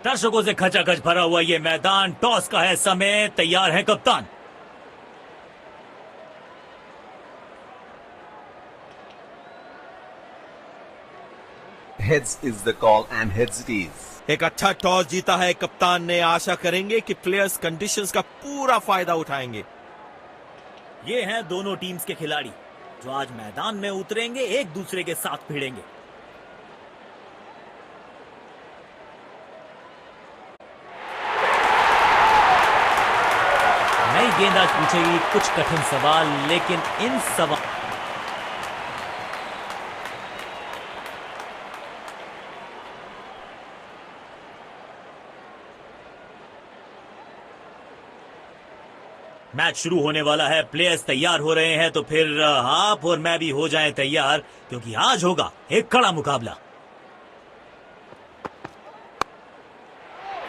दर्शकों से खचाखच भरा हुआ ये मैदान, टॉस का है समय, तैयार है कप्तान। Heads is the call and heads it is. एक अच्छा टॉस जीता है कप्तान ने। आशा करेंगे कि प्लेयर्स कंडीशंस का पूरा फायदा उठाएंगे। ये हैं दोनों टीम्स के खिलाड़ी जो आज मैदान में उतरेंगे, एक दूसरे के साथ भिड़ेंगे। नई गेंद आज पूछेगी कुछ कठिन सवाल, लेकिन इन सवाल मैच शुरू होने वाला है। प्लेयर्स तैयार हो रहे हैं, तो फिर आप और मैं भी हो जाएं तैयार, क्योंकि आज होगा एक कड़ा मुकाबला।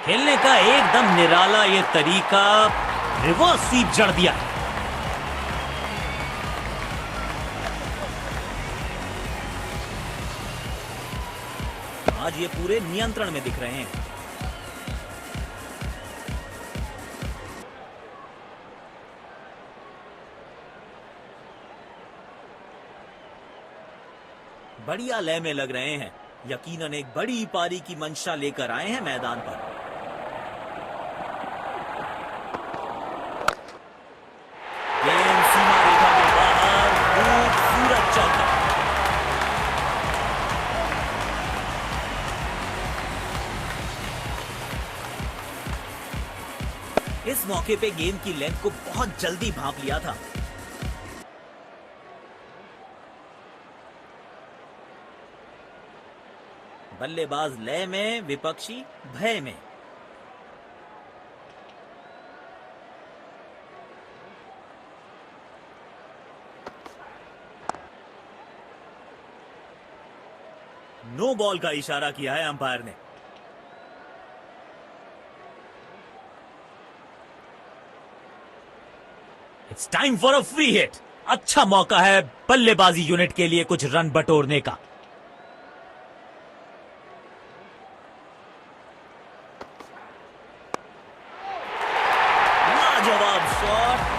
खेलने का एकदम निराला ये तरीका, रिवर्स स्वीप जड़ दिया। आज ये पूरे नियंत्रण में दिख रहे हैं। बढ़िया लय में लग रहे हैं। यकीनन एक बड़ी पारी की मंशा लेकर आए हैं मैदान पर। गेंद सीमा रेखा के बाहर, खूबसूरत चौका। इस मौके पे गेंद की लेंथ को बहुत जल्दी भांप लिया था। बल्लेबाज लय में, विपक्षी भय में। नो बॉल का इशारा किया है अंपायर ने। It's time for a free hit. अच्छा मौका है बल्लेबाजी यूनिट के लिए कुछ रन बटोरने का।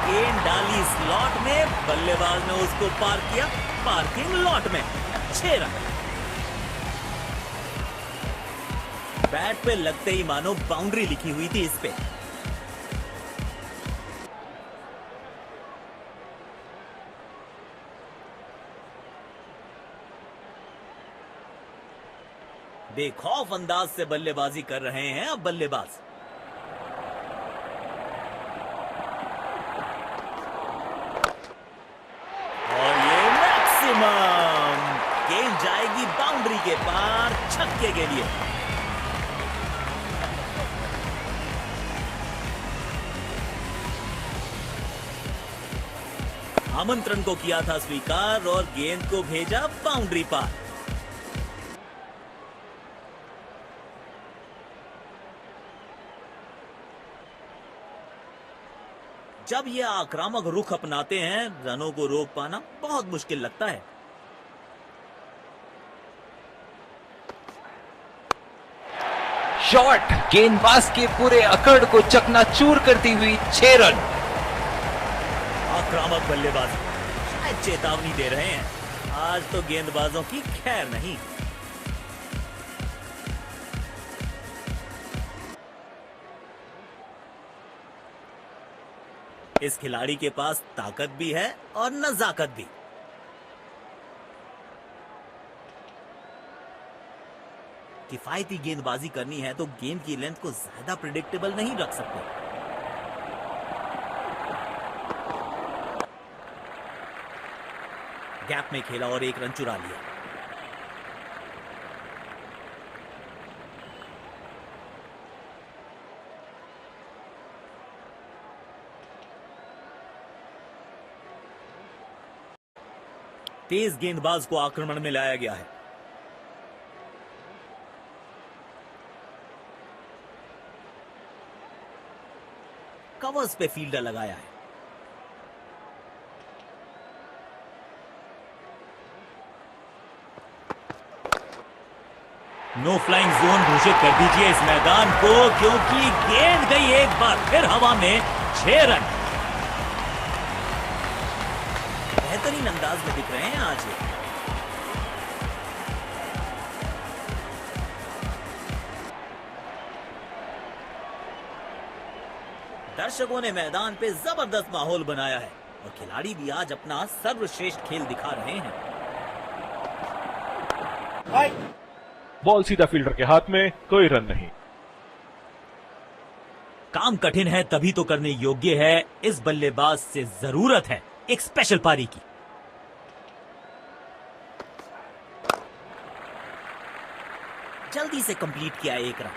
गेंद डाली स्लॉट में, बल्लेबाज ने उसको पार किया पार्किंग लॉट में। अच्छे रन। बैट पे लगते ही मानो बाउंड्री लिखी हुई थी इस पे। बेखौफ अंदाज से बल्लेबाजी कर रहे हैं अब बल्लेबाज। गेंद जाएगी बाउंड्री के पार, छक्के के लिए। आमंत्रण को किया था स्वीकार और गेंद को भेजा बाउंड्री पार। जब ये आक्रामक रुख अपनाते हैं, रनों को रोक पाना बहुत मुश्किल लगता है। शॉट गेंदबाज के पूरे अकड़ को चकनाचूर करती हुई 6 रन। आक्रामक बल्लेबाज शायद चेतावनी दे रहे हैं, आज तो गेंदबाजों की खैर नहीं। इस खिलाड़ी के पास ताकत भी है और नजाकत भी। किफायती गेंदबाजी करनी है तो गेंद की लेंथ को ज्यादा प्रिडिक्टेबल नहीं रख सकते। गैप में खेला और एक रन चुरा लिया। तेज गेंदबाज को आक्रमण में लाया गया है। कवर्स पे फील्डर लगाया है। नो फ्लाइंग जोन घोषित कर दीजिए इस मैदान को, क्योंकि गेंद गई एक बार फिर हवा में। 6 रन। बेहतरीन अंदाज में दिख रहे हैं आज ये। दर्शकों ने मैदान पे जबरदस्त माहौल बनाया है और खिलाड़ी भी आज अपना सर्वश्रेष्ठ खेल दिखा रहे हैं। बॉल सीधा फील्डर के हाथ में, कोई रन नहीं। काम कठिन है तभी तो करने योग्य है, इस बल्लेबाज से जरूरत है एक स्पेशल पारी की। जल्दी से कंप्लीट किया 1 रन।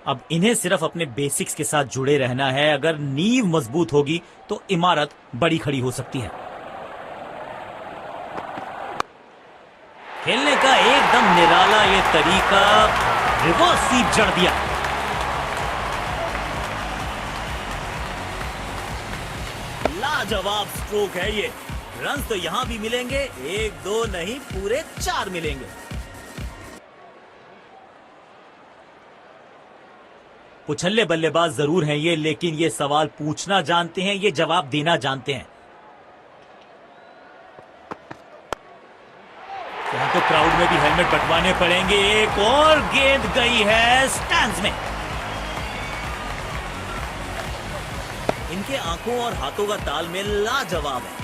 अब इन्हें सिर्फ अपने बेसिक्स के साथ जुड़े रहना है। अगर नींव मजबूत होगी तो इमारत बड़ी खड़ी हो सकती है। खेलने का एकदम निराला ये तरीका, रिवर्स स्वीप जड़ दिया। लाजवाब स्ट्रोक है ये। रन तो यहां भी मिलेंगे, 1-2 नहीं पूरे 4 मिलेंगे। पुछल्ले बल्लेबाज जरूर हैं ये, लेकिन ये सवाल पूछना जानते हैं, ये जवाब देना जानते हैं। यहां तो क्राउड में भी हेलमेट बंटवाने पड़ेंगे। एक और गेंद गई है स्टैंड्स में। इनके आंखों और हाथों का तालमेल लाजवाब है।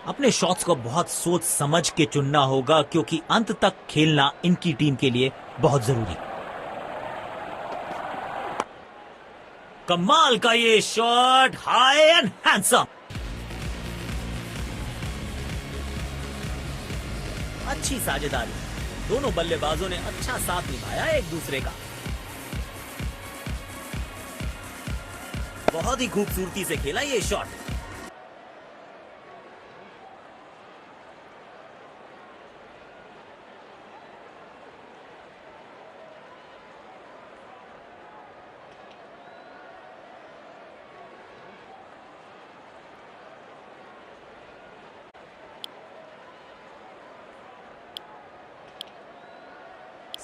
अपने शॉट्स को बहुत सोच समझ के चुनना होगा, क्योंकि अंत तक खेलना इनकी टीम के लिए बहुत जरूरी। कमाल का ये शॉट, हाई एंड हैंडसम। अच्छी साझेदारी, दोनों बल्लेबाजों ने अच्छा साथ निभाया एक दूसरे का। बहुत ही खूबसूरती से खेला ये शॉट।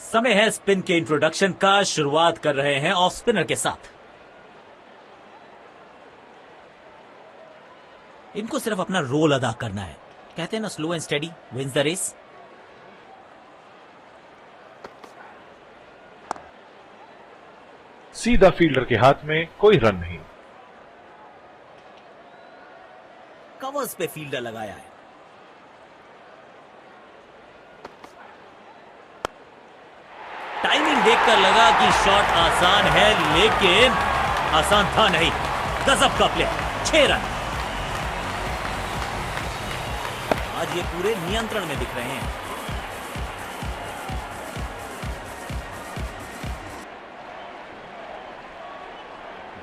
समय है स्पिन के इंट्रोडक्शन का। शुरुआत कर रहे हैं ऑफ स्पिनर के साथ। इनको सिर्फ अपना रोल अदा करना है। कहते हैं ना, slow and steady wins the race. सीधा फील्डर के हाथ में, कोई रन नहीं। कवर्स पे फील्डर लगाया है। टाइमिंग देखकर लगा कि शॉट आसान है, लेकिन आसान था नहीं। गजब का प्ले। 6 रन। आज ये पूरे नियंत्रण में दिख रहे हैं।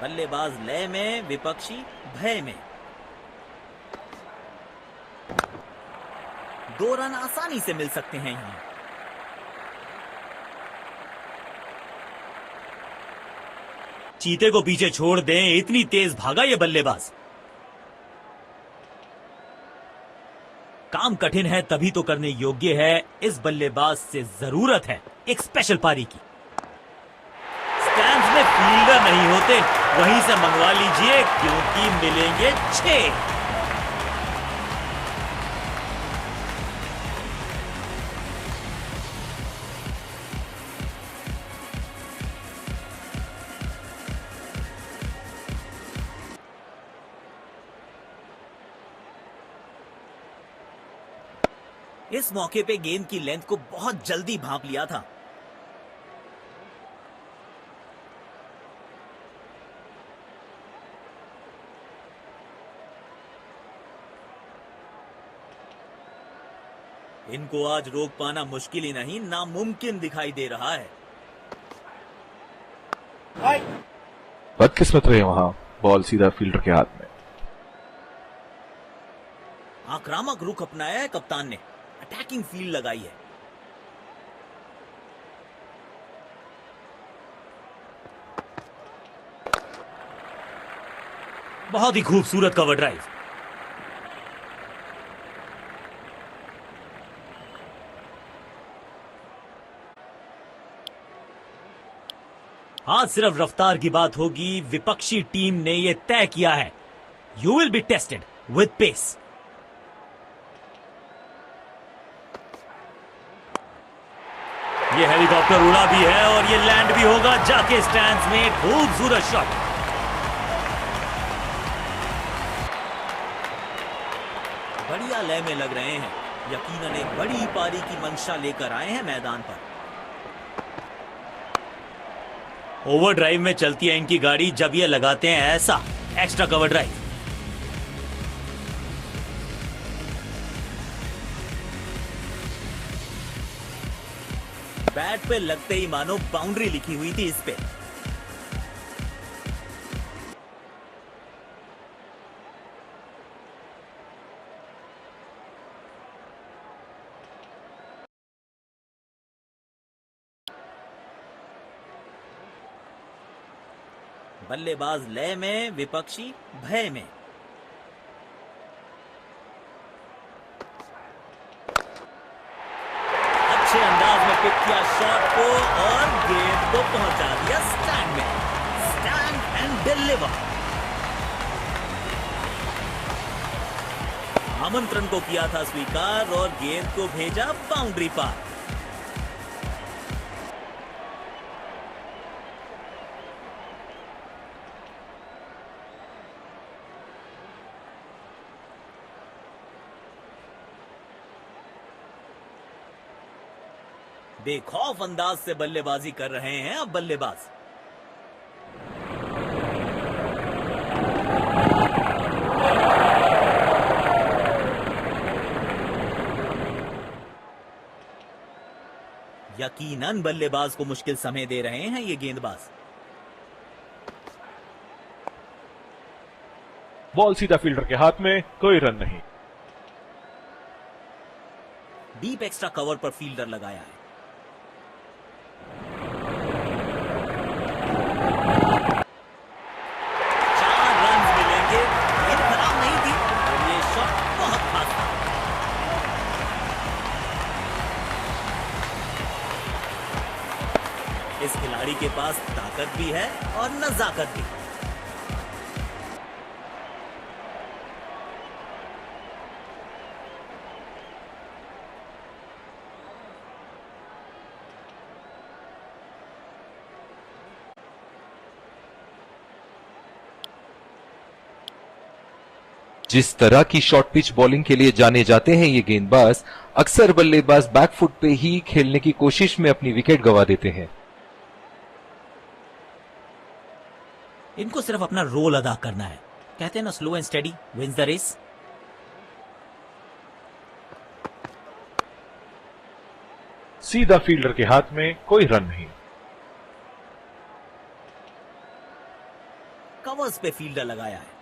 बल्लेबाज लय में, विपक्षी भय में। 2 रन आसानी से मिल सकते हैं यहां। चीते को पीछे छोड़ दें, इतनी तेज भागा ये बल्लेबाज। काम कठिन है तभी तो करने योग्य है, इस बल्लेबाज से जरूरत है एक स्पेशल पारी की। स्टैंड्स में फील्डर नहीं होते, वहीं से मंगवा लीजिए, क्योंकि मिलेंगे 6। इस मौके पे गेंद की लेंथ को बहुत जल्दी भांप लिया था। इनको आज रोक पाना मुश्किल ही नहीं, नामुमकिन दिखाई दे रहा है। बदकिस्मत रहे वहां, बॉल सीधा फील्डर के हाथ में। आक्रामक रुख अपनाया है कप्तान ने। अटैकिंग फील्ड लगाई है। बहुत ही खूबसूरत कवर ड्राइव। आज सिर्फ रफ्तार की बात होगी, विपक्षी टीम ने यह तय किया है, you will be tested with pace. ये हेलीकॉप्टर उड़ा भी है और ये लैंड भी होगा जाके स्टैंड्स में। खूबसूरत शॉट। बढ़िया लय में लग रहे हैं, यकीनन एक बड़ी पारी की मंशा लेकर आए हैं मैदान पर। ओवर ड्राइव में चलती है इनकी गाड़ी जब ये लगाते हैं ऐसा एक्स्ट्रा कवर ड्राइव। बैट पे लगते ही मानो बाउंड्री लिखी हुई थी इस पे। बल्लेबाज लय में, विपक्षी भय में। अच्छे अंदाज में पिक किया शॉट को और गेंद को पहुंचा दिया स्टैंड में। Stand and deliver. आमंत्रण को किया था स्वीकार और गेंद को भेजा बाउंड्री पार। बेखौफ अंदाज से बल्लेबाजी कर रहे हैं अब बल्लेबाज। यकीनन बल्लेबाज को मुश्किल समय दे रहे हैं ये गेंदबाज। बॉल सीधा फील्डर के हाथ में, कोई रन नहीं। डीप एक्स्ट्रा कवर पर फील्डर लगाया है। इस खिलाड़ी के पास ताकत भी है और नजाकत भी। जिस तरह की शॉर्ट पिच बॉलिंग के लिए जाने जाते हैं ये गेंदबाज, अक्सर बल्लेबाज बैकफुट पे ही खेलने की कोशिश में अपनी विकेट गंवा देते हैं। इनको सिर्फ अपना रोल अदा करना है। कहते हैं ना, slow and steady wins the race. सीधा फील्डर के हाथ में, कोई रन नहीं। कवर्स पे फील्डर लगाया है।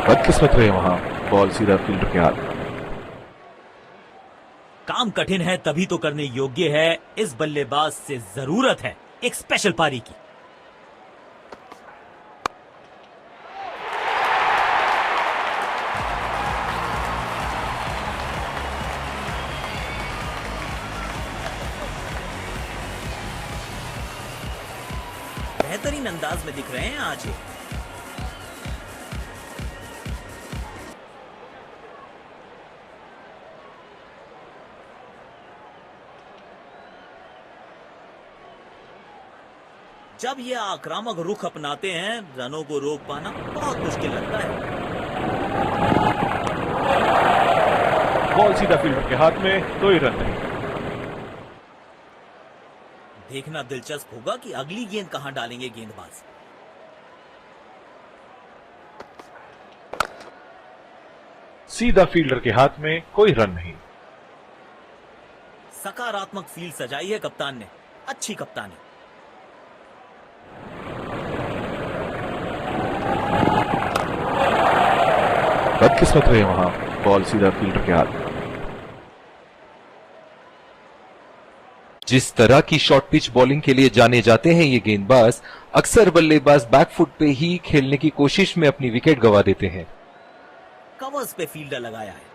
बदकिस्मत रहे वहां, बॉल सीधा फील्डर के हाथ में। काम कठिन है तभी तो करने योग्य है। इस बल्लेबाज से जरूरत है एक स्पेशल पारी की। बेहतरीन अंदाज में दिख रहे हैं आज ये। जब ये आक्रामक रुख अपनाते हैं, रनों को रोक पाना बहुत मुश्किल लगता है। बॉल सीधा फील्डर के हाथ में, कोई रन नहीं। देखना दिलचस्प होगा कि अगली गेंद कहां डालेंगे गेंदबाज। सीधा फील्डर के हाथ में, कोई रन नहीं। सकारात्मक फील्ड सजाई है कप्तान ने। अच्छी कप्तानी। बदकिस्मत रहे वहां, बॉल सीधा फील्डर के हाथ में। जिस तरह की शॉर्ट पिच बॉलिंग के लिए जाने जाते हैं ये गेंदबाज अक्सर बल्लेबाज बैकफुट पे ही खेलने की कोशिश में अपनी विकेट गंवा देते हैं। कवर्स पे फील्डर लगाया है।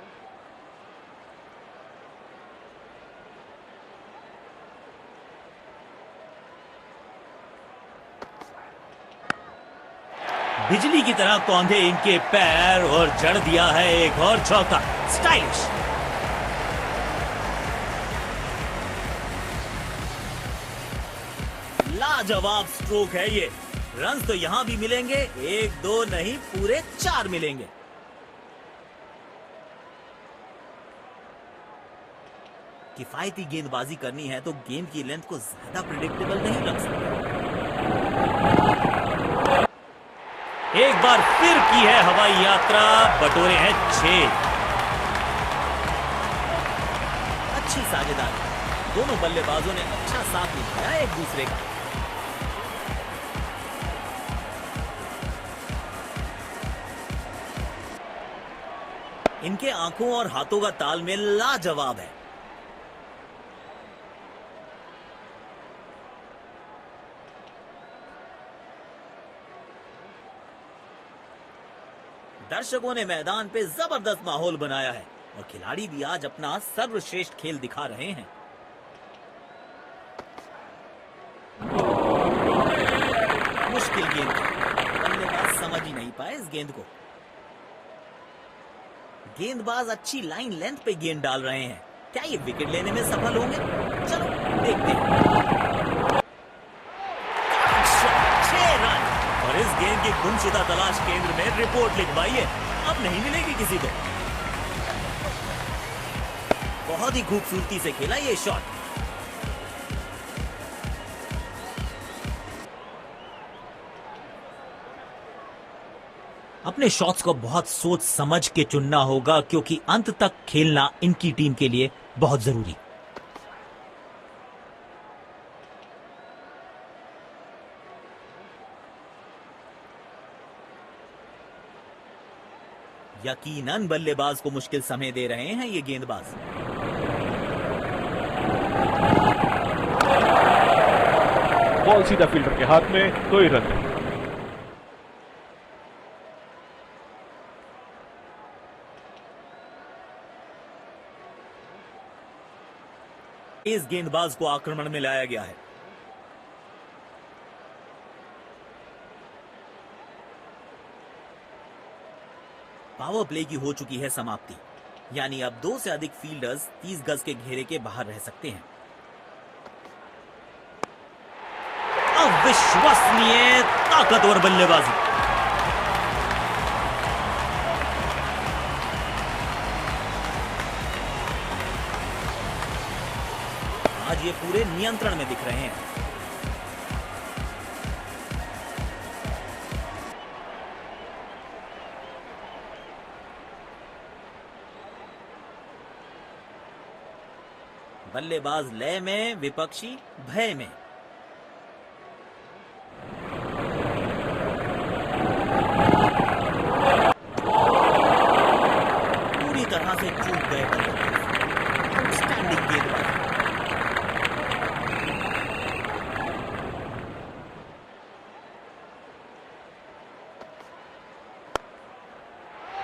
बिजली की तरह कौंधे इनके पैर और जड़ दिया है एक और चौका। स्टाइलिश। लाजवाब स्ट्रोक है ये। रन तो यहां भी मिलेंगे, एक दो नहीं पूरे 4 मिलेंगे। किफायती गेंदबाजी करनी है तो गेंद की लेंथ को ज्यादा प्रिडिक्टेबल नहीं रख सकते। एक बार फिर की है हवाई यात्रा, बटोरे हैं 6। अच्छी साझेदारी, दोनों बल्लेबाजों ने अच्छा साथ निभाया एक दूसरे का। इनके आंखों और हाथों का तालमेल लाजवाब है। दर्शकों ने मैदान पे जबरदस्त माहौल बनाया है और खिलाड़ी भी आज अपना सर्वश्रेष्ठ खेल दिखा रहे हैं। मुश्किल गेंद, बल्लेबाज समझ ही नहीं पाए इस गेंद को। गेंदबाज अच्छी लाइन लेंथ पे गेंद डाल रहे हैं। क्या ये विकेट लेने में सफल होंगे? चलो देखते हैं। 6 रन और इस गेंद की गुमशुदा तलाश केंद्र में रिपोर्ट लिखवाई है। अब नहीं मिलेगी किसी को। बहुत ही खूबसूरती से खेला ये शॉट। अपने शॉट्स को बहुत सोच समझ के चुनना होगा क्योंकि अंत तक खेलना इनकी टीम के लिए बहुत जरूरी। यकीनन बल्लेबाज को मुश्किल समय दे रहे हैं ये गेंदबाज। बॉल सीधा फील्डर के हाथ में, कोई रन नहीं। इस गेंदबाज को आक्रमण में लाया गया है। पावर प्ले की हो चुकी है समाप्ति, यानी अब 2 से अधिक फील्डर्स 30 गज के घेरे के बाहर रह सकते हैं। अविश्वसनीय ताकतवर बल्लेबाजी। आज ये पूरे नियंत्रण में दिख रहे हैं। बल्लेबाज लय में, विपक्षी भय में। पूरी तरह से चूक गए बल्लेबाज। आउटस्टैंडिंग गेंदबाजी।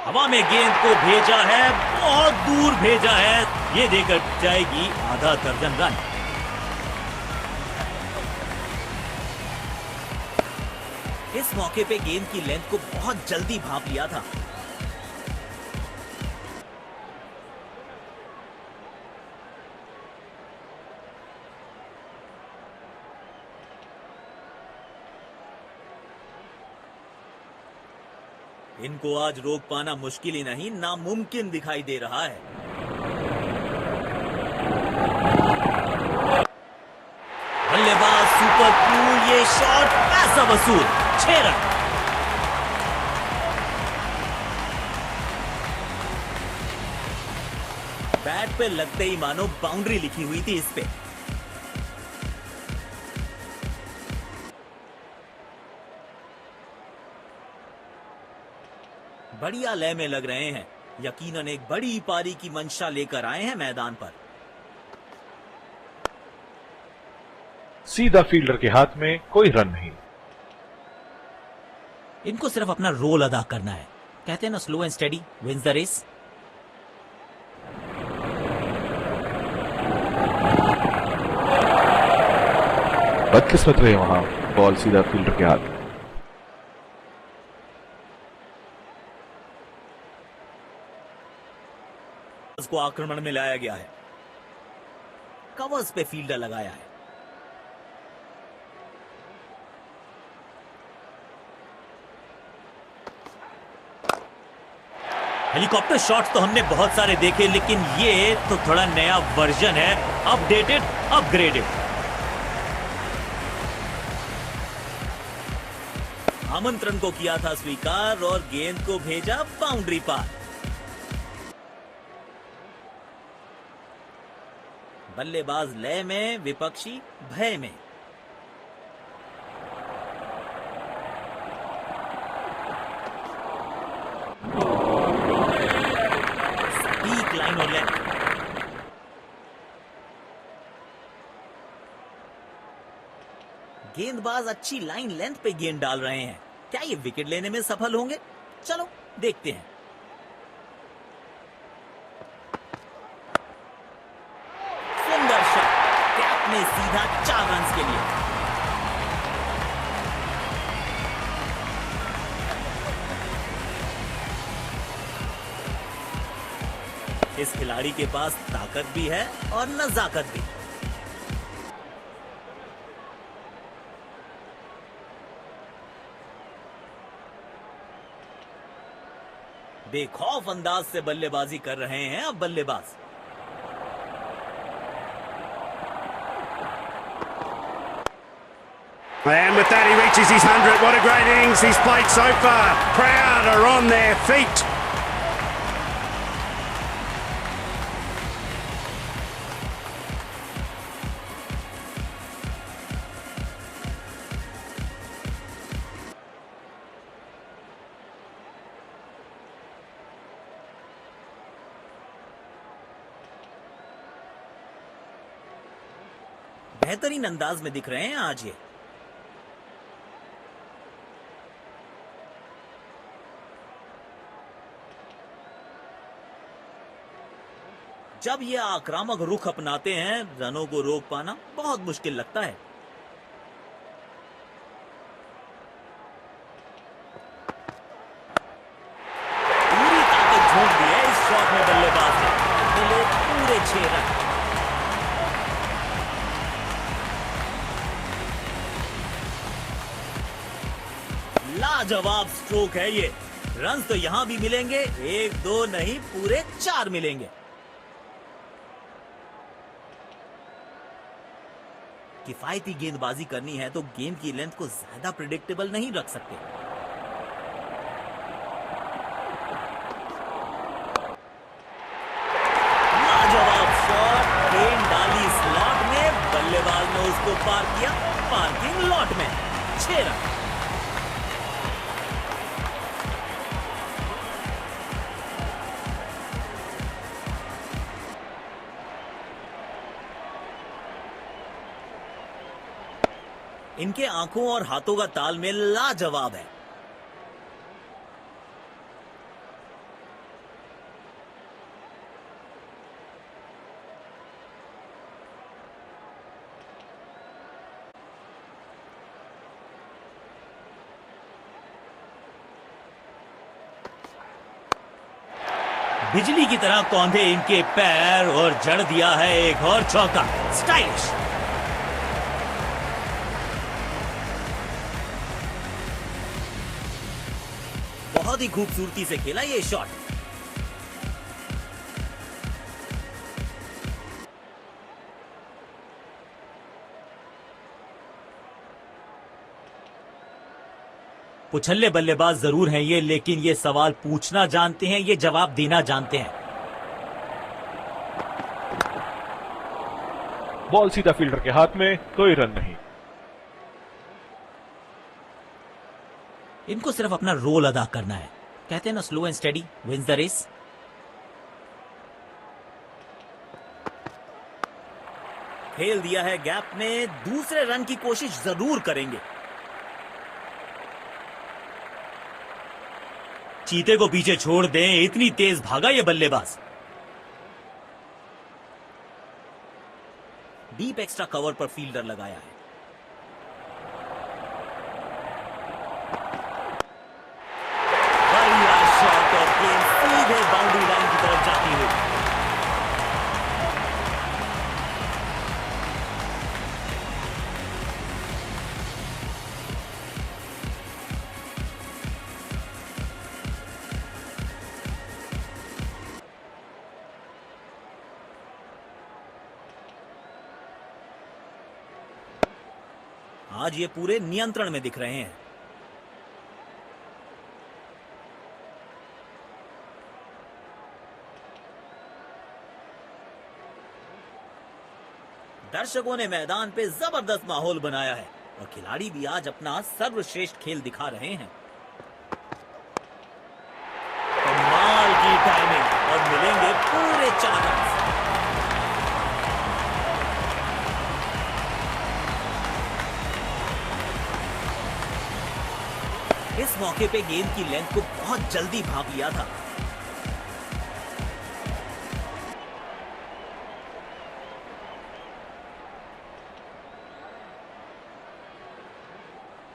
हवा में गेंद को भेजा है, बहुत दूर भेजा है। ये देकर जाएगी आधा दर्जन रन। इस मौके पे गेंद की लेंथ को बहुत जल्दी भांप लिया था। इनको आज रोक पाना मुश्किल ही नहीं, नामुमकिन दिखाई दे रहा है। बल्लेबाज सुपर कूल, ये शॉट पैसा वसूल। 6 रन। बैट पे लगते ही मानो बाउंड्री लिखी हुई थी इस पे। बढ़िया लय में लग रहे हैं। यकीनन एक बड़ी पारी की मंशा लेकर आए हैं मैदान पर। सीधा फील्डर के हाथ में, कोई रन नहीं। इनको सिर्फ अपना रोल अदा करना है। कहते हैं ना, slow and steady wins the race. बदकिस्मत रहे वहां, बॉल सीधा फील्डर के हाथ में। उसको आक्रमण में लाया गया है। कवर्स पे फील्डर लगाया है। हेलीकॉप्टर शॉट्स तो हमने बहुत सारे देखे, लेकिन ये तो थोड़ा नया वर्जन है, अपडेटेड, अपग्रेडेड। आमंत्रण को किया था स्वीकार और गेंद को भेजा बाउंड्री पार। बल्लेबाज लय में, विपक्षी भय में। सटीक लाइन और लेंथ। गेंदबाज अच्छी लाइन लेंथ पे गेंद डाल रहे हैं। क्या ये विकेट लेने में सफल होंगे? चलो देखते हैं। सुंदर शॉट, कैप में सीधा 4 रन के लिए। इस खिलाड़ी के पास ताकत भी है और नजाकत भी। बेखौफ अंदाज से बल्लेबाजी कर रहे हैं अब बल्लेबाज। And with that, he reaches his 100. What a great innings he's played so far. Proud are on their feet. बेहतरीन अंदाज में दिख रहे हैं आज ये। जब ये आक्रामक रुख अपनाते हैं, रनों को रोक पाना बहुत मुश्किल लगता है। पूरी ताकत झोंक दी है इस शॉट में बल्लेबाज ने। मिले पूरे 6 रन। लाजवाब स्ट्रोक है ये। रन तो यहां भी मिलेंगे, 1 2 नहीं, पूरे 4 मिलेंगे। किफायती गेंदबाजी करनी है तो गेंद की लेंथ को ज्यादा प्रिडिक्टेबल नहीं रख सकते। लाजवाब शॉट, गेंद डाली स्लॉट में, बल्लेबाज ने उसको पार किया पार्किंग लॉट में। 6 रन। इनके आंखों और हाथों का तालमेल लाजवाब है। बिजली की तरह कौंधे इनके पैर और जड़ दिया है एक और चौका। स्टाइलिश। बहुत ही खूबसूरती से खेला ये शॉट। पुछल्ले बल्लेबाज जरूर हैं ये, लेकिन ये सवाल पूछना जानते हैं, ये जवाब देना जानते हैं। बॉल सीधा फील्डर के हाथ में, कोई रन नहीं। इनको सिर्फ अपना रोल अदा करना है। कहते हैं ना, slow and steady wins the race. खेल दिया है गैप में, दूसरे रन की कोशिश जरूर करेंगे। चीते को पीछे छोड़ दें, इतनी तेज भागा ये बल्लेबाज। डीप एक्स्ट्रा कवर पर फील्डर लगाया है। बढ़िया शॉट और गेंद सीधे बाउंड्री लाइन की तरफ जाती हुई। आज ये पूरे नियंत्रण में दिख रहे हैं। दर्शकों ने मैदान पे जबरदस्त माहौल बनाया है और खिलाड़ी भी आज अपना सर्वश्रेष्ठ खेल दिखा रहे हैं। कमाल की टाइमिंग और मिलेंगे पूरे 4 रन। इस मौके पे गेंद की लेंथ को बहुत जल्दी भांप लिया था।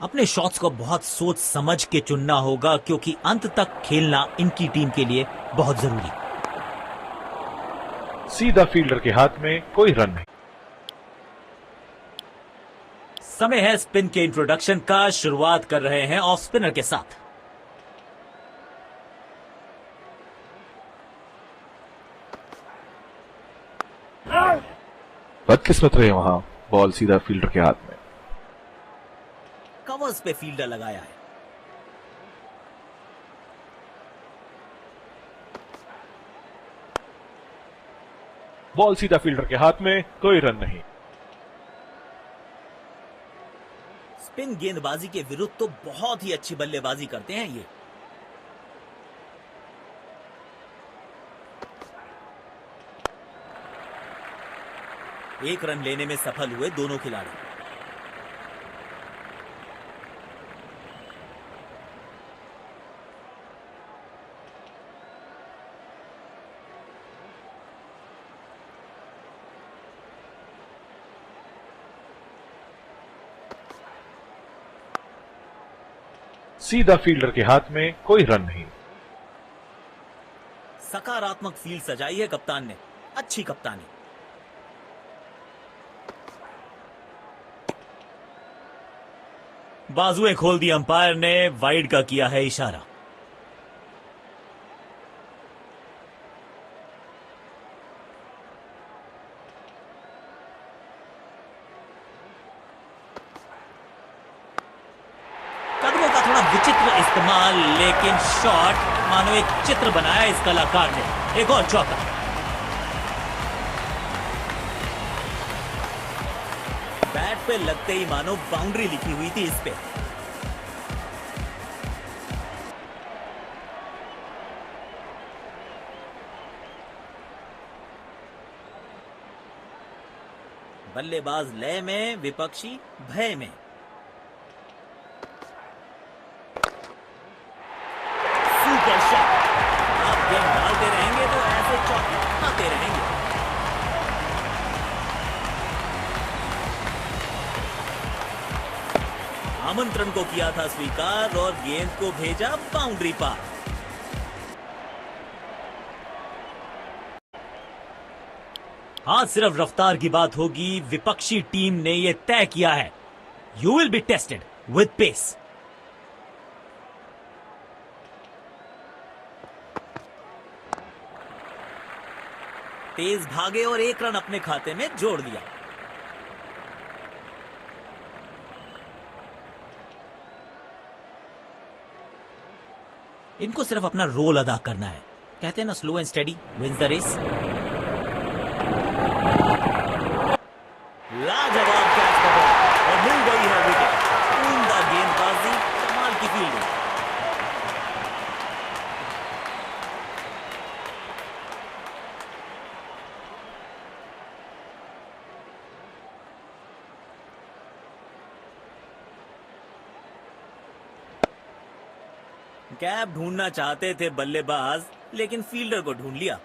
अपने शॉट्स को बहुत सोच समझ के चुनना होगा, क्योंकि अंत तक खेलना इनकी टीम के लिए बहुत जरूरी। सीधा फील्डर के हाथ में, कोई रन नहीं। समय है स्पिन के इंट्रोडक्शन का। शुरुआत कर रहे हैं ऑफ स्पिनर के साथ। बदकिस्मत रहे वहां, बॉल सीधा फील्डर के हाथ में। कवर्स पे फील्डर लगाया है। बॉल सीधा फील्डर के हाथ में, कोई रन नहीं। स्पिन गेंदबाजी के विरुद्ध तो बहुत ही अच्छी बल्लेबाजी करते हैं ये। एक रन लेने में सफल हुए दोनों खिलाड़ी। सीधा फील्डर के हाथ में, कोई रन नहीं। सकारात्मक फील्ड सजाई है कप्तान ने। अच्छी कप्तानी। बाजुएं खोल दी अंपायर ने, वाइड का किया है इशारा। कदमों का थोड़ा विचित्र इस्तेमाल, लेकिन शॉट मानो एक चित्र बनाया इस कलाकार ने। एक और चौका। बैट पे लगते ही मानो बाउंड्री लिखी हुई थी इस पे। बल्लेबाज लय में, विपक्षी भय में। Super shot. आप गेंद डालते रहेंगे तो ऐसे चौके आते रहेंगे। आमंत्रण को किया था स्वीकार और गेंद को भेजा बाउंड्री पार। आज सिर्फ रफ्तार की बात होगी। विपक्षी टीम ने यह तय किया है, you will be tested with pace. तेज भागे और एक रन अपने खाते में जोड़ दिया। इनको सिर्फ अपना रोल अदा करना है। कहते हैं ना, slow and steady wins the race. लाजवाब कैच पकड़ा और मिल गई है विकेट। उम्दा गेंदबाजी, कमाल की फील्डिंग। गैप ढूंढना चाहते थे बल्लेबाज, लेकिन फील्डर को ढूंढ लिया।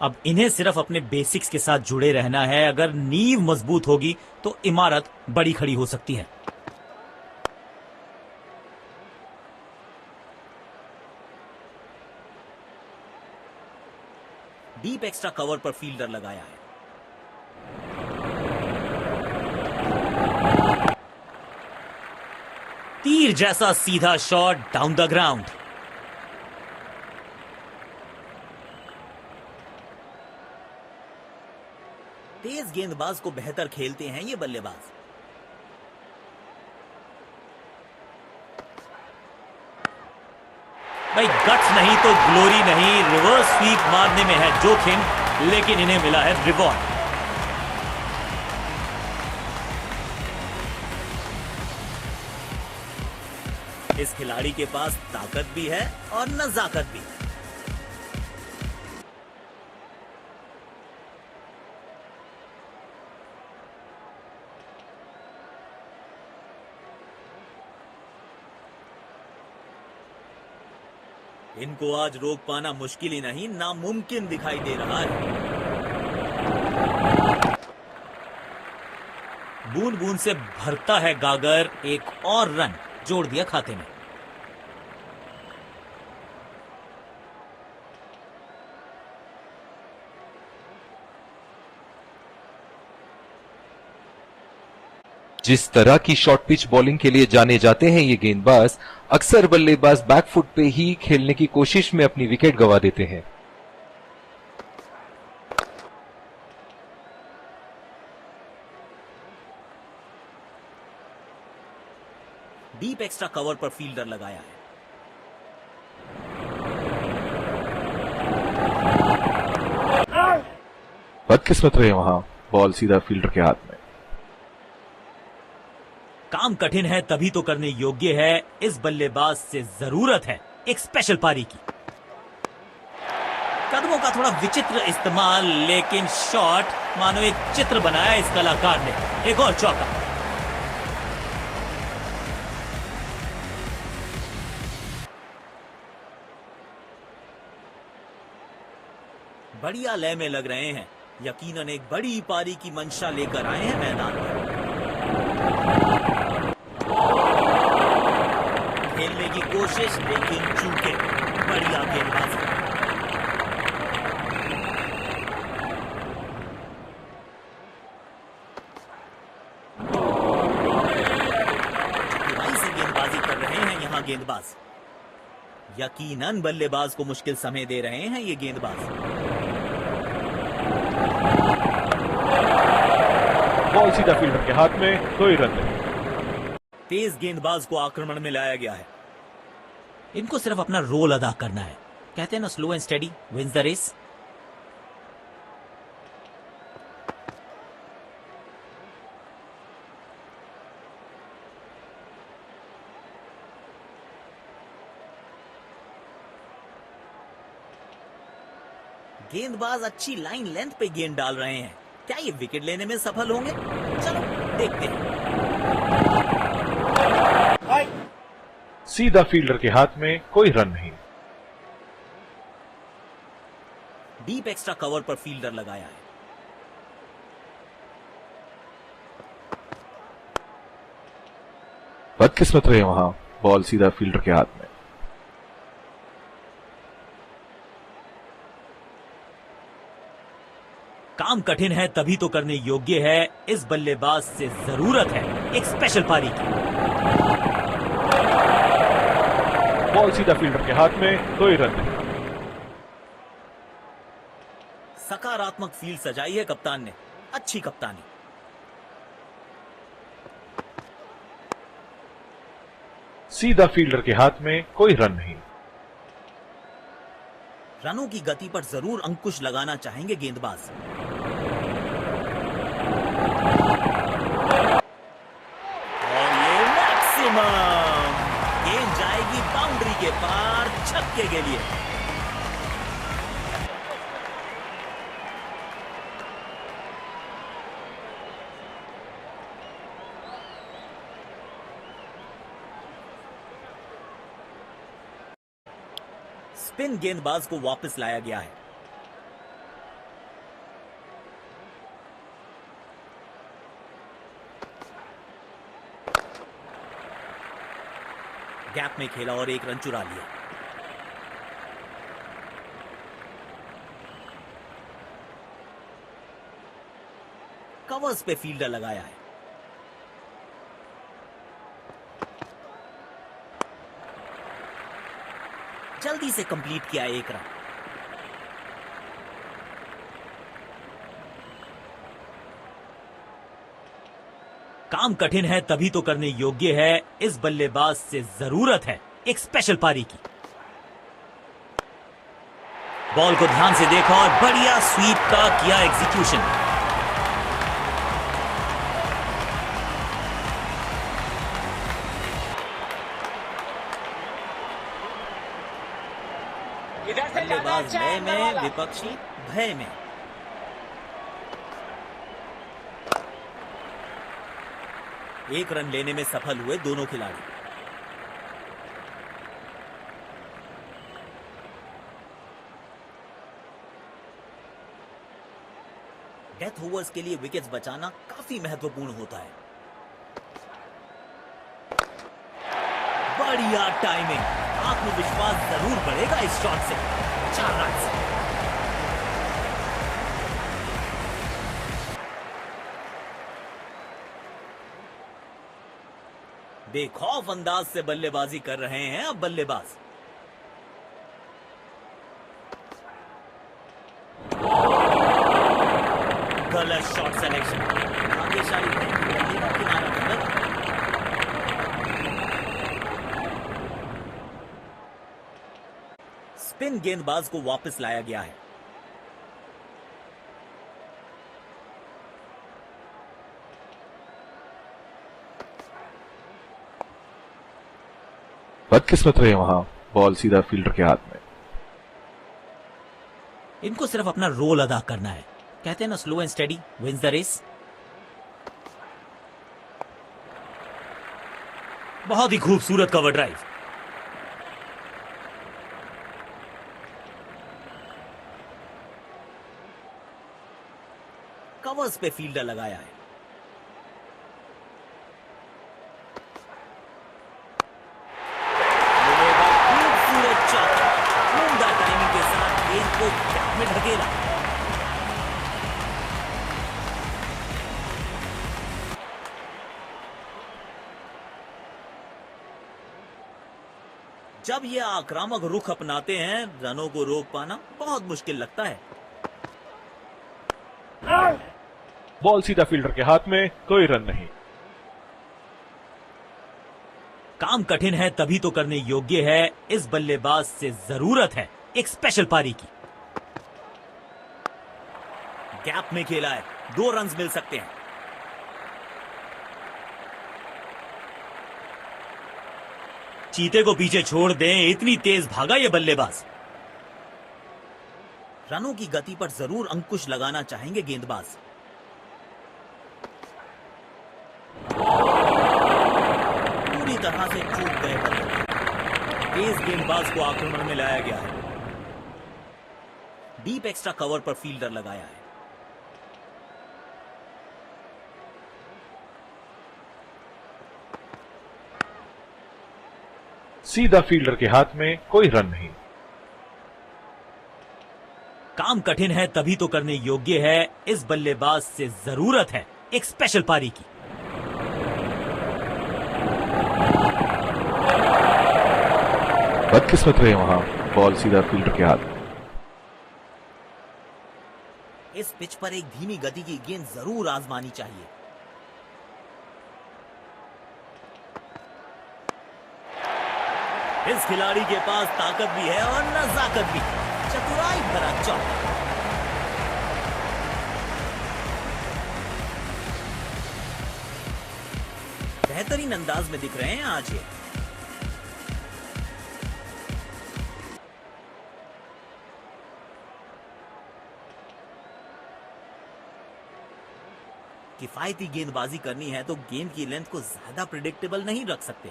अब इन्हें सिर्फ अपने बेसिक्स के साथ जुड़े रहना है। अगर नींव मजबूत होगी तो इमारत बड़ी खड़ी हो सकती है। डीप एक्स्ट्रा कवर पर फील्डर लगाया है। तीर जैसा सीधा शॉट डाउन द ग्राउंड। तेज गेंदबाज को बेहतर खेलते हैं ये बल्लेबाज। भाई गट्स नहीं तो ग्लोरी नहीं। रिवर्स स्वीप मारने में है जोखिम, लेकिन इन्हें मिला है रिवॉर्ड। इस खिलाड़ी के पास ताकत भी है और नजाकत भी। इनको आज रोक पाना मुश्किल ही नहीं, नामुमकिन दिखाई दे रहा है। बूंद बूंद से भरता है गागर। एक और रन जोड़ दिया खाते में। जिस तरह की शॉर्ट पिच बॉलिंग के लिए जाने जाते हैं ये गेंदबाज, अक्सर बल्लेबाज बैकफुट पे ही खेलने की कोशिश में अपनी विकेट गंवा देते हैं। डीप एक्स्ट्रा कवर पर फील्डर लगाया है। बदकिस्मत रहे वहां, बॉल सीधा फील्डर के हाथ में। काम कठिन है तभी तो करने योग्य है। इस बल्लेबाज से जरूरत है एक स्पेशल पारी की। कदमों का थोड़ा विचित्र इस्तेमाल, लेकिन शॉट मानो एक चित्र बनाया इस कलाकार ने। एक और चौका। बढ़िया लय में लग रहे हैं। यकीनन एक बड़ी पारी की मंशा लेकर आए हैं मैदान में। खेलने की कोशिश, लेकिन चूके। बढ़िया गेंदबाजी। चतुराई से गेंदबाजी कर रहे हैं यहां गेंदबाज। यकीनन बल्लेबाज को मुश्किल समय दे रहे हैं ये गेंदबाज। बॉल सीधा फील्डर के हाथ में, कोई रन नहीं। तेज गेंदबाज को आक्रमण में लाया गया है। इनको सिर्फ अपना रोल अदा करना है। कहते हैं ना, slow and steady wins the race. गेंदबाज अच्छी लाइन लेंथ पे गेंद डाल रहे हैं। क्या ये विकेट लेने में सफल होंगे? चलो देखते हैं। सीधा फील्डर के हाथ में, कोई रन नहीं। डीप एक्स्ट्रा कवर पर फील्डर लगाया है। बदकिस्मत रहे वहां, बॉल सीधा फील्डर के हाथ में। काम कठिन है तभी तो करने योग्य है। इस बल्लेबाज से जरूरत है एक स्पेशल पारी की। बॉल सीधा फील्डर के हाथ में, कोई रन नहीं। सकारात्मक फील्ड सजाई है कप्तान ने। अच्छी कप्तानी। सीधा फील्डर के हाथ में, कोई रन नहीं। रनों की गति पर जरूर अंकुश लगाना चाहेंगे गेंदबाज। और ये मैक्सिमम। गेंद जाएगी बाउंड्री के पार। छक्के के लिए। स्पिन गेंदबाज को वापस लाया गया है। गैप में खेला और एक रन चुरा लिया। कवर्स पे फील्डर लगाया है। जल्दी से कंप्लीट किया एक रन। काम कठिन है तभी तो करने योग्य है। इस बल्लेबाज से जरूरत है एक स्पेशल पारी की। बॉल को ध्यान से देखा और बढ़िया स्वीप का किया एग्जीक्यूशन। बल्लेबाज लय में, विपक्षी भय में। एक रन लेने में सफल हुए दोनों खिलाड़ी। डेथ ओवर्स के लिए विकेट्स बचाना काफी महत्वपूर्ण होता है। बढ़िया टाइमिंग। आत्मविश्वास जरूर बढ़ेगा इस शॉट से। 4 रन। बेखौफ अंदाज से बल्लेबाजी कर रहे हैं अब बल्लेबाज। गलत शॉट सिलेक्शन। भाग्यशाली है, बल्ले का किनारा पर लगा। स्पिन गेंदबाज को वापस लाया गया है। बदकिस्मत रहे वहां, बॉल सीधा फील्डर के हाथ में। इनको सिर्फ अपना रोल अदा करना है। कहते हैं ना, slow and steady wins the race. बहुत ही खूबसूरत कवर ड्राइव। कवर्स पे फील्डर लगाया है। खूबसूरत चौका। उम्दा टाइमिंग के साथ गेंद को गैप में ढकेला। जब ये आक्रामक रुख अपनाते हैं, रनों को रोक पाना बहुत मुश्किल लगता है। बॉल सीधा फील्डर के हाथ में, कोई रन नहीं। काम कठिन है तभी तो करने योग्य है। इस बल्लेबाज से जरूरत है एक स्पेशल पारी की। गैप में खेला है, 2 रन मिल सकते हैं। चीते को पीछे छोड़ दें, इतनी तेज भागा ये बल्लेबाज। रनों की गति पर जरूर अंकुश लगाना चाहेंगे गेंदबाज। पूरी तरह से चूक गए बल्लेबाज। तेज गेंदबाज को आक्रमण में लाया गया है। डीप एक्स्ट्रा कवर पर फील्डर लगाया है। सीधा फील्डर के हाथ में, कोई रन नहीं। काम कठिन है तभी तो करने योग्य है। इस बल्लेबाज से जरूरत है एक स्पेशल पारी की। बदकिस्मत रहे वहां, बॉल सीधा फील्डर के हाथ में। इस पिच पर एक धीमी गति की गेंद जरूर आजमानी चाहिए। इस खिलाड़ी के पास ताकत भी है और नजाकत भी। चतुराई भरा चौका। बेहतरीन अंदाज में दिख रहे हैं आज ये। किफायती गेंदबाजी करनी है तो गेंद की लेंथ को ज्यादा प्रिडिक्टेबल नहीं रख सकते।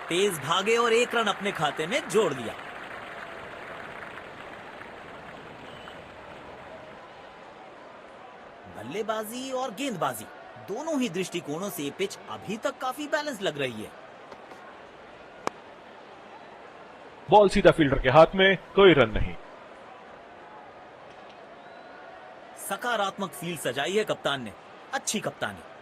तेज भागे और 1 रन अपने खाते में जोड़ दिया। बल्लेबाजी और गेंदबाजी दोनों ही दृष्टिकोणों से पिच अभी तक काफी बैलेंस लग रही है। बॉल सीधा फील्डर के हाथ में, कोई रन नहीं। सकारात्मक फील्ड सजाई है कप्तान ने, अच्छी कप्तानी।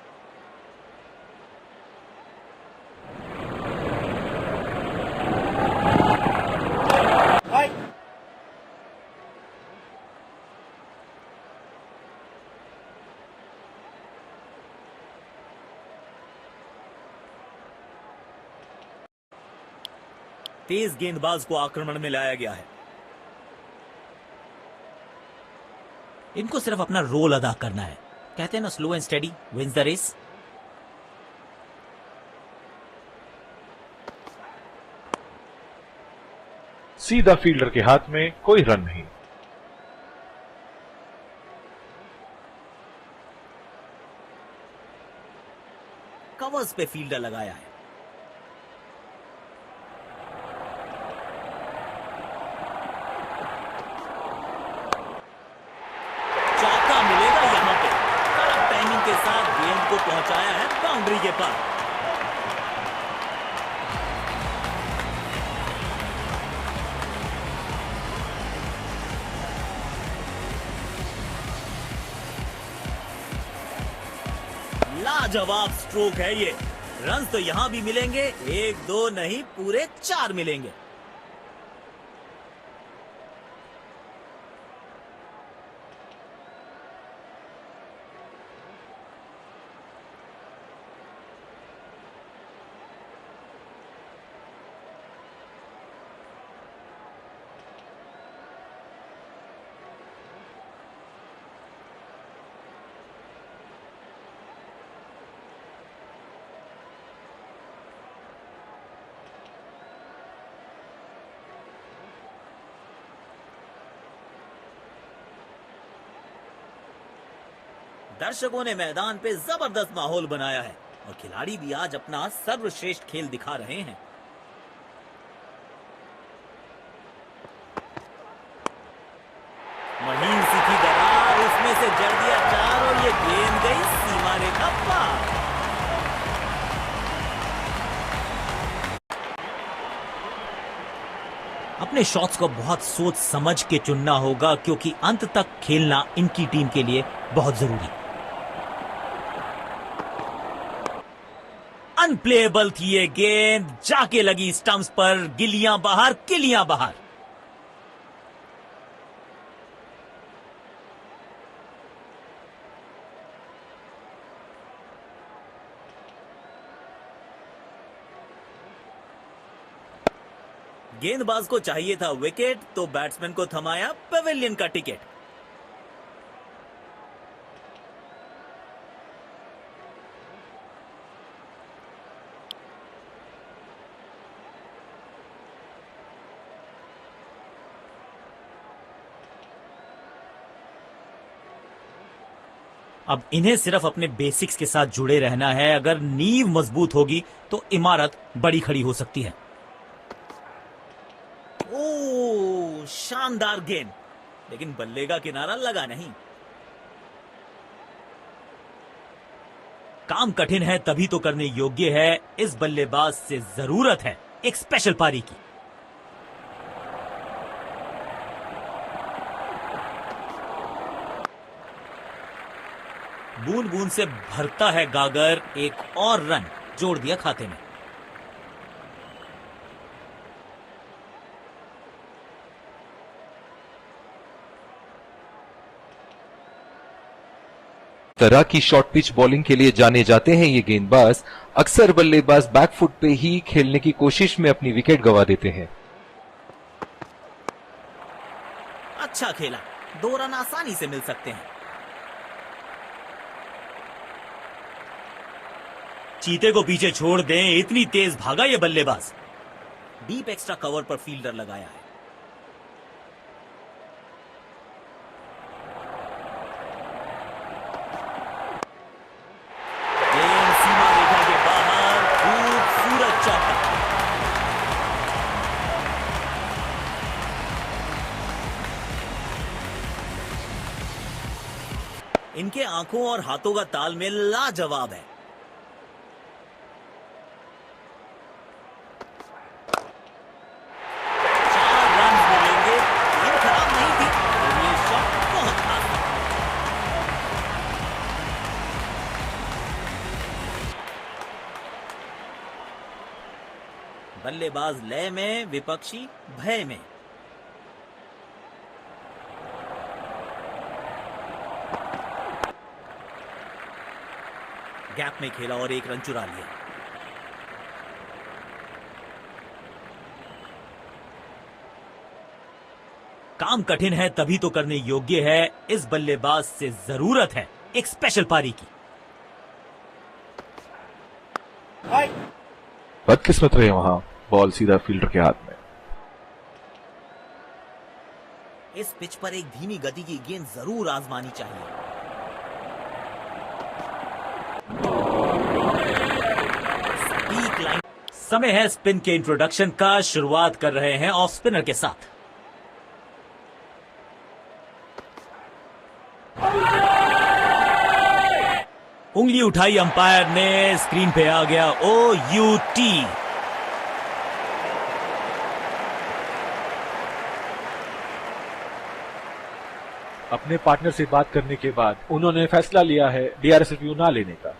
तेज गेंदबाज को आक्रमण में लाया गया है। इनको सिर्फ अपना रोल अदा करना है। कहते हैं ना, slow and steady wins the race. सीधा फील्डर के हाथ में, कोई रन नहीं। कवर्स पे फील्डर लगाया है। चौका मिलेगा यहां पे। कड़क टाइमिंग के साथ गेंद को पहुंचाया है बाउंड्री के पार। लाजवाब स्ट्रोक है ये। रन तो यहां भी मिलेंगे, 1-2 नहीं, पूरे 4 मिलेंगे। दर्शकों ने मैदान पे जबरदस्त माहौल बनाया है और खिलाड़ी भी आज अपना सर्वश्रेष्ठ खेल दिखा रहे हैं। महीन सी थी दरार, उसमें से जड़ दिया 4 और ये गेंद गई सीमा रेखा पार। अपने शॉट्स को बहुत सोच समझ के चुनना होगा, क्योंकि अंत तक खेलना इनकी टीम के लिए बहुत जरूरी। अनप्लेएबल थी ये गेंद, जाके लगी स्टंप्स पर। गिलियां बाहर, किलियां बाहर। गेंदबाज को चाहिए था विकेट, तो बैट्समैन को थमाया पेविलियन का टिकट। अब इन्हें सिर्फ अपने बेसिक्स के साथ जुड़े रहना है। अगर नींव मजबूत होगी तो इमारत बड़ी खड़ी हो सकती है। ओह, शानदार गेंद, लेकिन बल्ले का किनारा लगा नहीं। काम कठिन है तभी तो करने योग्य है। इस बल्लेबाज से जरूरत है एक स्पेशल पारी की। बूंद बूंद से भरता है गागर, एक और रन जोड़ दिया खाते में। तरह की शॉर्ट पिच बॉलिंग के लिए जाने जाते हैं ये गेंदबाज अक्सर बल्लेबाज बैकफुट पे ही खेलने की कोशिश में अपनी विकेट गंवा देते हैं। अच्छा खेला, 2 रन आसानी से मिल सकते हैं। चीते को पीछे छोड़ दें, इतनी तेज भागा ये बल्लेबाज। डीप एक्स्ट्रा कवर पर फील्डर लगाया है। इनके आंखों और हाथों का तालमेल लाजवाब है। बल्लेबाज लय में, विपक्षी भय में। गैप में खेला और एक रन चुरा लिया। काम कठिन है तभी तो करने योग्य है। इस बल्लेबाज से जरूरत है एक स्पेशल पारी की। बदकिस्मत रहे वहां, बॉल सीधा फील्डर के हाथ में। इस पिच पर एक धीमी गति की गेंद जरूर आजमानी चाहिए। सटीक लाइन। समय है स्पिन के इंट्रोडक्शन का। शुरुआत कर रहे हैं ऑफ स्पिनर के साथ। उंगली उठाई अंपायर ने, स्क्रीन पे आ गया OUT। अपने पार्टनर से बात करने के बाद उन्होंने फैसला लिया है DRS रिव्यू ना लेने का।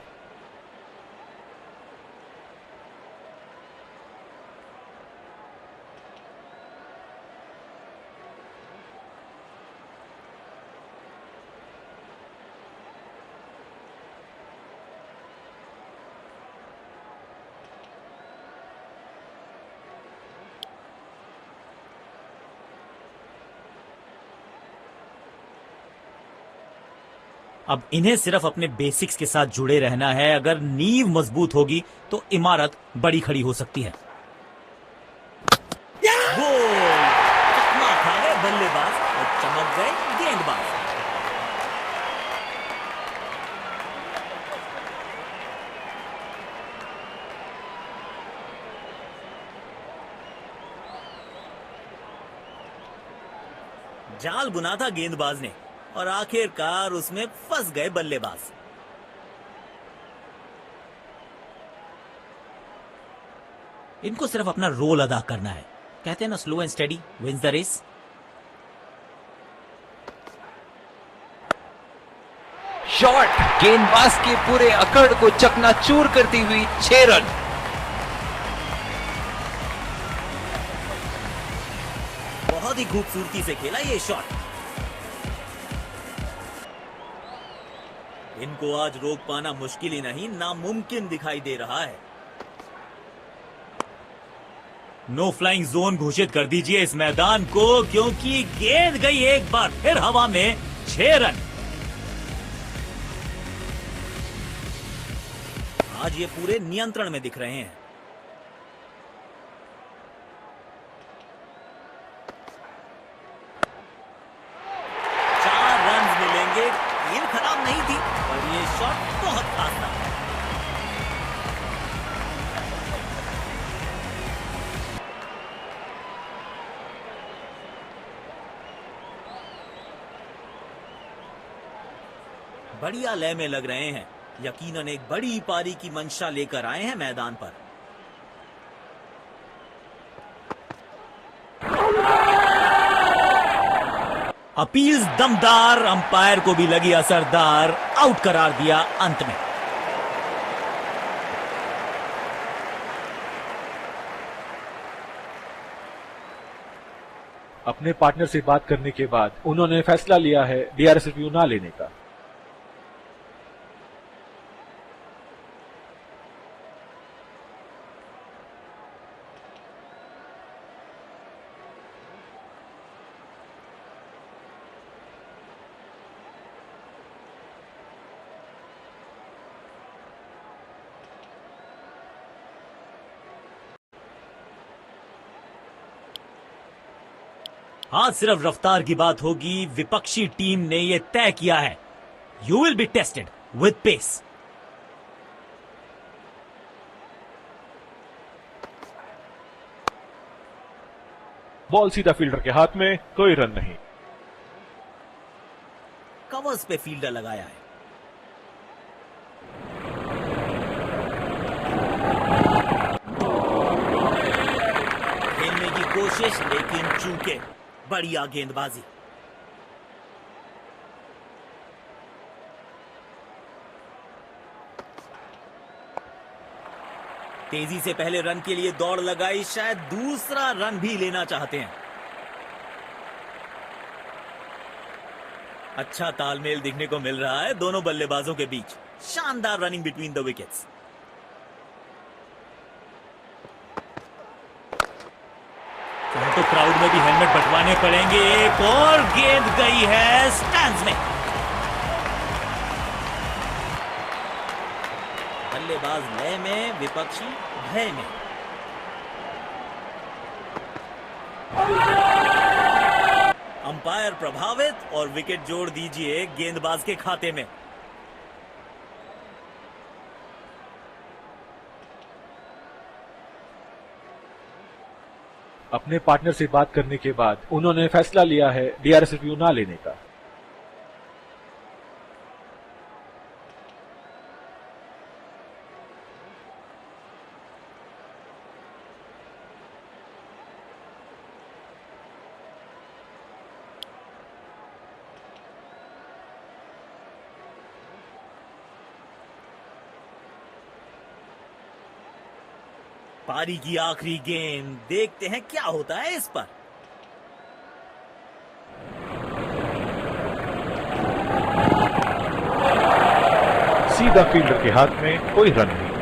अब इन्हें सिर्फ अपने बेसिक्स के साथ जुड़े रहना है। अगर नींव मजबूत होगी तो इमारत बड़ी खड़ी हो सकती है। चकमा खा गए बल्लेबाज और चमक गए गेंदबाज। जाल बुना था गेंदबाज ने और आखिरकार उसमें फंस गए बल्लेबाज। इनको सिर्फ अपना रोल अदा करना है। कहते हैं ना, slow and steady wins the race. Shot गेंदबाज के पूरे अकड़ को चकनाचूर करती हुई 6 रन। बहुत ही खूबसूरती से खेला ये शॉट। इनको आज रोक पाना मुश्किल ही नहीं, नामुमकिन दिखाई दे रहा है। नो फ्लाइंग जोन घोषित कर दीजिए इस मैदान को, क्योंकि गेंद गई एक बार फिर हवा में। 6 रन। आज ये पूरे नियंत्रण में दिख रहे हैं। गेंद खराब नहीं थी और ये शॉट बहुत खास था। बढ़िया लय में लग रहे हैं। यकीनन एक बड़ी पारी की मंशा लेकर आए हैं मैदान पर। अपील्स दमदार, अंपायर को भी लगी असरदार। आउट करार दिया अंत में। अपने पार्टनर से बात करने के बाद उन्होंने फैसला लिया है DRS रिव्यू ना लेने का। आज सिर्फ रफ्तार की बात होगी। विपक्षी टीम ने यह तय किया है, you will be tested with pace. Ball सीधा फील्डर के हाथ में, कोई रन नहीं। कवर्स पे फील्डर लगाया है। कोशिश लेकिन चूके। बढ़िया गेंदबाजी। तेजी से पहले रन के लिए दौड़ लगाई, शायद दूसरा रन भी लेना चाहते हैं। अच्छा तालमेल दिखने को मिल रहा है दोनों बल्लेबाजों के बीच। शानदार रनिंग बिटवीन द विकेट्स। तो क्राउड में भी हेलमेट बंटवाने पड़ेंगे। एक और गेंद गई है स्टैंड्स में। बल्लेबाज लय में, विपक्षी भय में। अंपायर प्रभावित और विकेट जोड़ दीजिए गेंदबाज के खाते में। अपने पार्टनर से बात करने के बाद उन्होंने फैसला लिया है डीआरएस रिव्यू ना लेने का। पारी की आखिरी गेंद, देखते हैं क्या होता है इस पर। सीधा फील्डर के हाथ में, कोई रन नहीं।